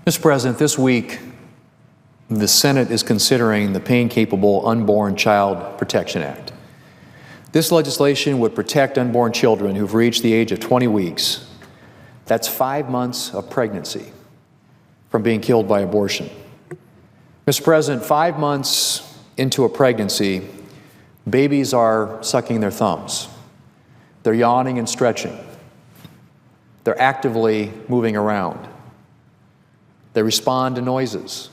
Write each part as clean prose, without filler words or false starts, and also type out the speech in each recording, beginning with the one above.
Mr. President, this week, the Senate is considering the Pain-Capable Unborn Child Protection Act. This legislation would protect unborn children who've reached the age of 20 weeks. That's 5 months of pregnancy from being killed by abortion. Mr. President, 5 months into a pregnancy, babies are sucking their thumbs. They're yawning and stretching. They're actively moving around. They respond to noises.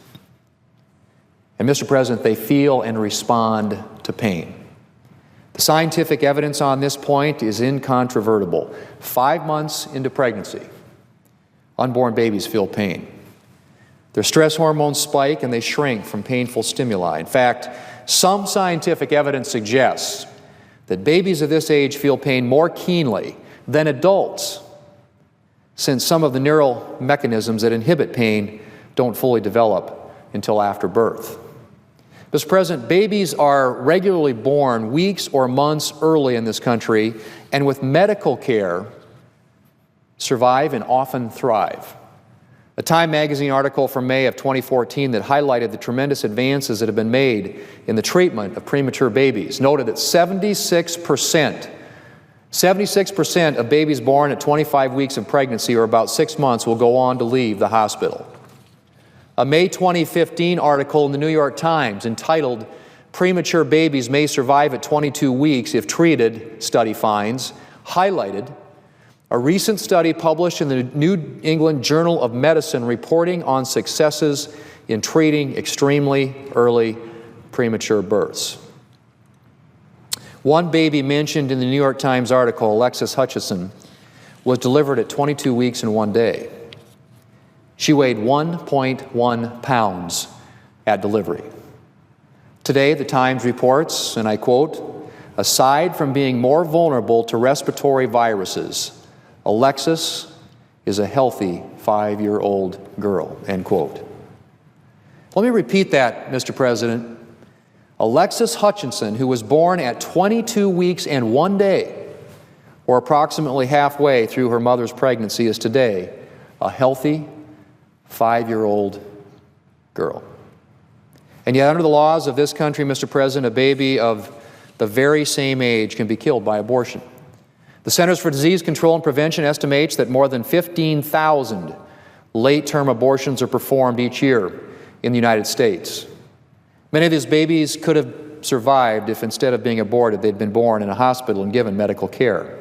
And Mr. President, they feel and respond to pain. The scientific evidence on this point is incontrovertible. 5 months into pregnancy, unborn babies feel pain. Their stress hormones spike and they shrink from painful stimuli. In fact, some scientific evidence suggests that babies of this age feel pain more keenly than adults, since some of the neural mechanisms that inhibit pain don't fully develop until after birth. Mr. President, babies are regularly born weeks or months early in this country, and with medical care, survive and often thrive. A Time magazine article from May of 2014 that highlighted the tremendous advances that have been made in the treatment of premature babies noted that 76% of babies born at 25 weeks of pregnancy, or about 6 months, will go on to leave the hospital. A May 2015 article in the New York Times entitled "Premature Babies May Survive at 22 Weeks If Treated," study finds, highlighted a recent study published in the New England Journal of Medicine reporting on successes in treating extremely early premature births. One baby mentioned in the New York Times article, Alexis Hutchinson, was delivered at 22 weeks and 1 day. She weighed 1.1 pounds at delivery. Today, the Times reports, and I quote, "Aside from being more vulnerable to respiratory viruses, Alexis is a healthy 5-year-old girl," end quote. Let me repeat that, Mr. President. Alexis Hutchinson, who was born at 22 weeks and 1 day, or approximately halfway through her mother's pregnancy, is today a healthy 5-year-old girl. And yet, under the laws of this country, Mr. President, a baby of the very same age can be killed by abortion. The Centers for Disease Control and Prevention estimates that more than 15,000 late-term abortions are performed each year in the United States. Many of these babies could have survived if, instead of being aborted, they'd been born in a hospital and given medical care.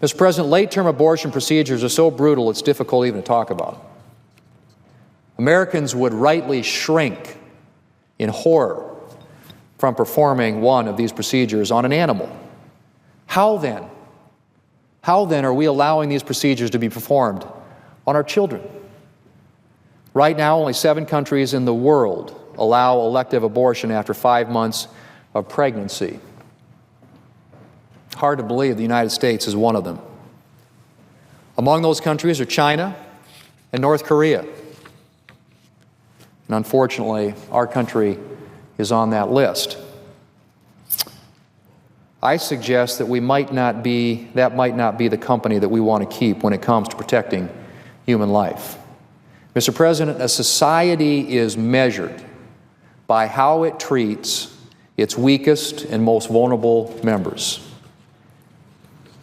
Mr. President, late-term abortion procedures are so brutal it's difficult even to talk about. Americans would rightly shrink in horror from performing one of these procedures on an animal. How then are we allowing these procedures to be performed on our children? Right now, only 7 countries in the world allow elective abortion after 5 months of pregnancy. Hard to believe the United States is one of them. Among those countries are China and North Korea. And unfortunately, our country is on that list. I suggest that that might not be the company that we want to keep when it comes to protecting human life. Mr. President, a society is measured by how it treats its weakest and most vulnerable members.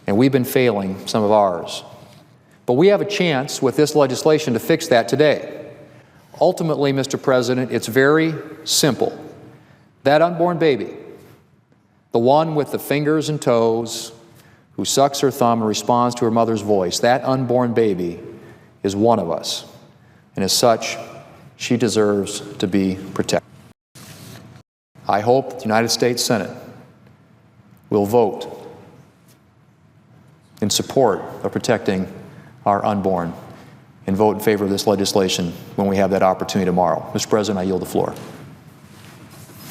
And we've been failing some of ours. But we have a chance with this legislation to fix that today. Ultimately, Mr. President, it's very simple. That unborn baby, the one with the fingers and toes, who sucks her thumb and responds to her mother's voice, that unborn baby is one of us. And as such, she deserves to be protected. I hope the United States Senate will vote in support of protecting our unborn and vote in favor of this legislation when we have that opportunity tomorrow. Mr. President, I yield the floor.